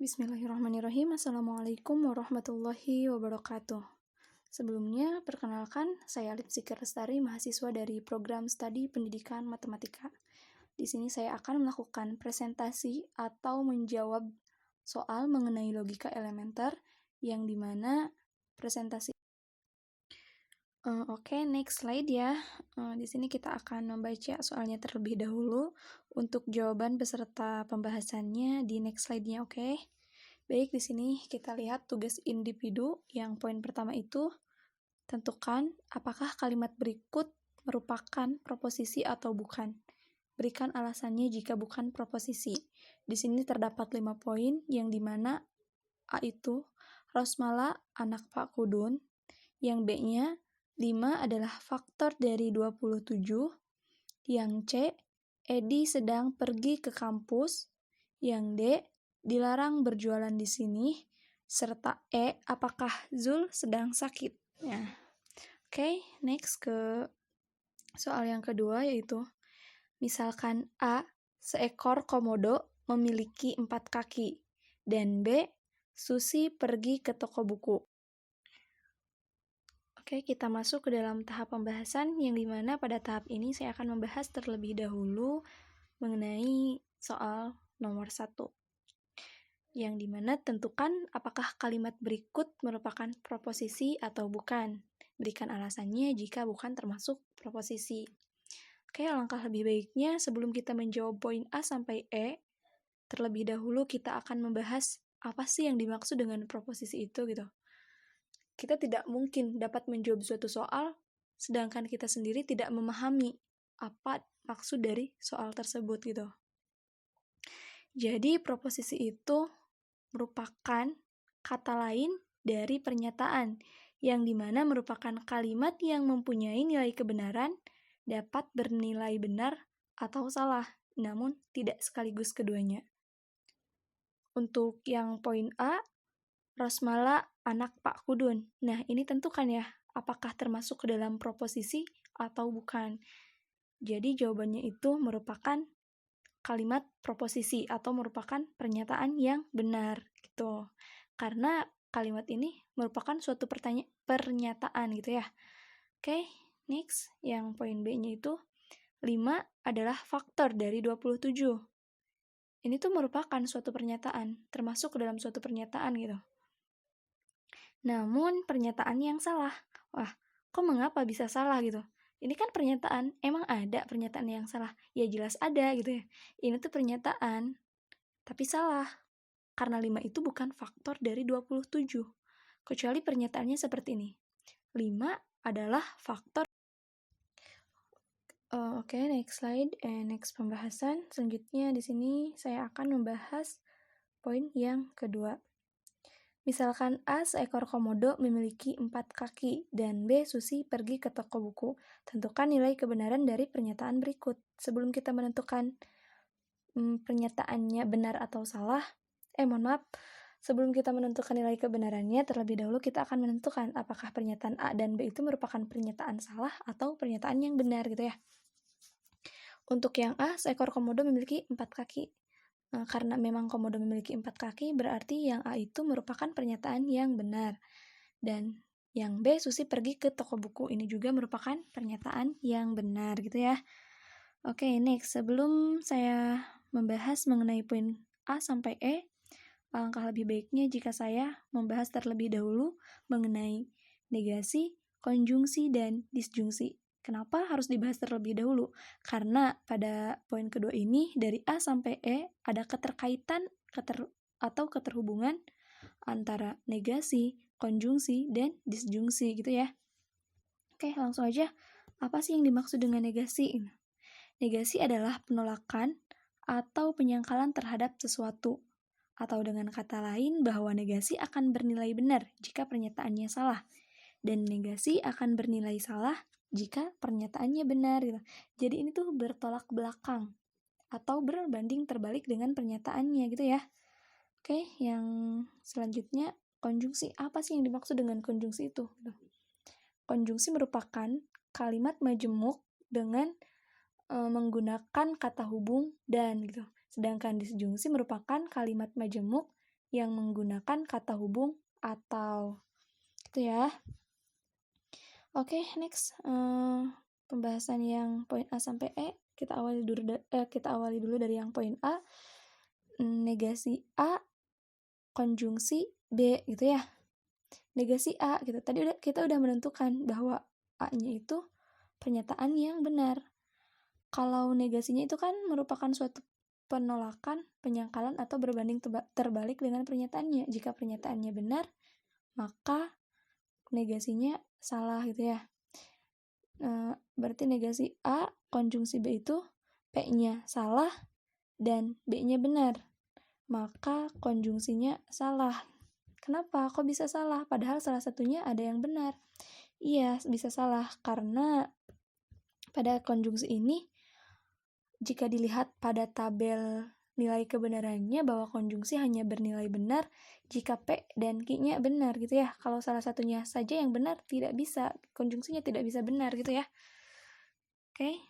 Bismillahirrahmanirrahim. Assalamualaikum warahmatullahi wabarakatuh. Sebelumnya, perkenalkan, saya Lipsika Lestari, mahasiswa dari program studi pendidikan matematika. Di sini saya akan melakukan presentasi atau menjawab soal mengenai logika elementer, yang dimana presentasi. Oke, next slide ya. Di sini kita akan membaca soalnya terlebih dahulu. Untuk jawaban beserta pembahasannya di next slide-nya, oke? Baik, di sini kita lihat tugas individu yang poin pertama itu, tentukan apakah kalimat berikut merupakan proposisi atau bukan. Berikan alasannya jika bukan proposisi. Di sini terdapat 5 poin, yang dimana A itu, Rosmala anak Pak Kudun. Yang B-nya, 5 adalah faktor dari 27. Yang C, Edi sedang pergi ke kampus. Yang D, dilarang berjualan di sini. Serta E, apakah Zul sedang sakit? Ya. Oke, next ke soal yang kedua, yaitu misalkan A, seekor komodo memiliki 4 kaki, dan B, Susi pergi ke toko buku. Oke, kita masuk ke dalam tahap pembahasan, yang dimana pada tahap ini saya akan membahas terlebih dahulu mengenai soal nomor 1. Yang dimana tentukan apakah kalimat berikut merupakan proposisi atau bukan. Berikan alasannya jika bukan termasuk proposisi. Oke, alangkah lebih baiknya sebelum kita menjawab poin A sampai E, terlebih dahulu kita akan membahas apa sih yang dimaksud dengan proposisi itu gitu. Kita tidak mungkin dapat menjawab suatu soal sedangkan kita sendiri tidak memahami apa maksud dari soal tersebut gitu. Jadi proposisi itu merupakan kata lain dari pernyataan, yang dimana merupakan kalimat yang mempunyai nilai kebenaran, dapat bernilai benar atau salah, namun tidak sekaligus keduanya. Untuk yang poin A, Rosmala anak Pak Kudun. Nah, ini tentukan ya, apakah termasuk ke dalam proposisi atau bukan. Jadi jawabannya itu merupakan kalimat proposisi atau merupakan pernyataan yang benar gitu. Karena kalimat ini merupakan suatu pernyataan gitu ya. Oke, next, yang poin B-nya itu 5 adalah faktor dari 27. Ini tuh merupakan suatu pernyataan, termasuk ke dalam suatu pernyataan gitu. Namun pernyataan yang salah. Wah, kok mengapa bisa salah gitu? Ini kan pernyataan, emang ada pernyataan yang salah? Ya jelas ada gitu ya. Ini tuh pernyataan, tapi salah. Karena 5 itu bukan faktor dari 27. Kecuali pernyataannya seperti ini. 5 adalah faktor. Oke, next slide, next pembahasan. Selanjutnya di sini saya akan membahas poin yang kedua. Misalkan A, seekor komodo memiliki 4 kaki, dan B, Susi pergi ke toko buku. Tentukan nilai kebenaran dari pernyataan berikut. Sebelum kita menentukan pernyataannya benar atau salah, sebelum kita menentukan nilai kebenarannya, terlebih dahulu kita akan menentukan apakah pernyataan A dan B itu merupakan pernyataan salah atau pernyataan yang benar gitu ya. Untuk yang A, seekor komodo memiliki 4 kaki. Karena memang komodo memiliki 4 kaki, berarti yang A itu merupakan pernyataan yang benar. Dan yang B, Susi pergi ke toko buku, ini juga merupakan pernyataan yang benar gitu ya. Oke, next. Sebelum saya membahas mengenai poin A sampai E, alangkah lebih baiknya jika saya membahas terlebih dahulu mengenai negasi, konjungsi, dan disjungsi. Kenapa harus dibahas terlebih dahulu? Karena pada poin kedua ini, dari A sampai E, ada keterkaitan atau keterhubungan antara negasi, konjungsi, dan disjungsi gitu ya. Oke, langsung aja. Apa sih yang dimaksud dengan negasi? Negasi adalah penolakan atau penyangkalan terhadap sesuatu. Atau dengan kata lain, bahwa negasi akan bernilai benar jika pernyataannya salah. Dan negasi akan bernilai salah jika pernyataannya benar gitu. Jadi ini tuh bertolak belakang atau berbanding terbalik dengan pernyataannya gitu ya. Oke, yang selanjutnya konjungsi. Apa sih yang dimaksud dengan konjungsi itu? Konjungsi merupakan kalimat majemuk dengan menggunakan kata hubung dan gitu. Sedangkan disjungsi merupakan kalimat majemuk yang menggunakan kata hubung atau. Gitu ya. Oke, next. Pembahasan yang poin A sampai E. Kita awali dulu dari yang poin A. Negasi A, konjungsi B, gitu ya. Negasi A gitu. Tadi kita udah menentukan bahwa A-nya itu pernyataan yang benar. Kalau negasinya itu kan merupakan suatu penolakan, penyangkalan, atau berbanding terbalik dengan pernyataannya. Jika pernyataannya benar, maka negasinya salah gitu ya. Berarti negasi A, konjungsi B itu P-nya salah dan B-nya benar. Maka konjungsinya salah. Kenapa? Kok bisa salah? Padahal salah satunya ada yang benar. Iya, bisa salah karena pada konjungsi ini, jika dilihat pada tabel nilai kebenarannya bahwa konjungsi hanya bernilai benar jika P dan Q-nya benar gitu ya. Kalau salah satunya saja yang benar, tidak bisa, konjungsinya tidak bisa benar gitu ya. Oke.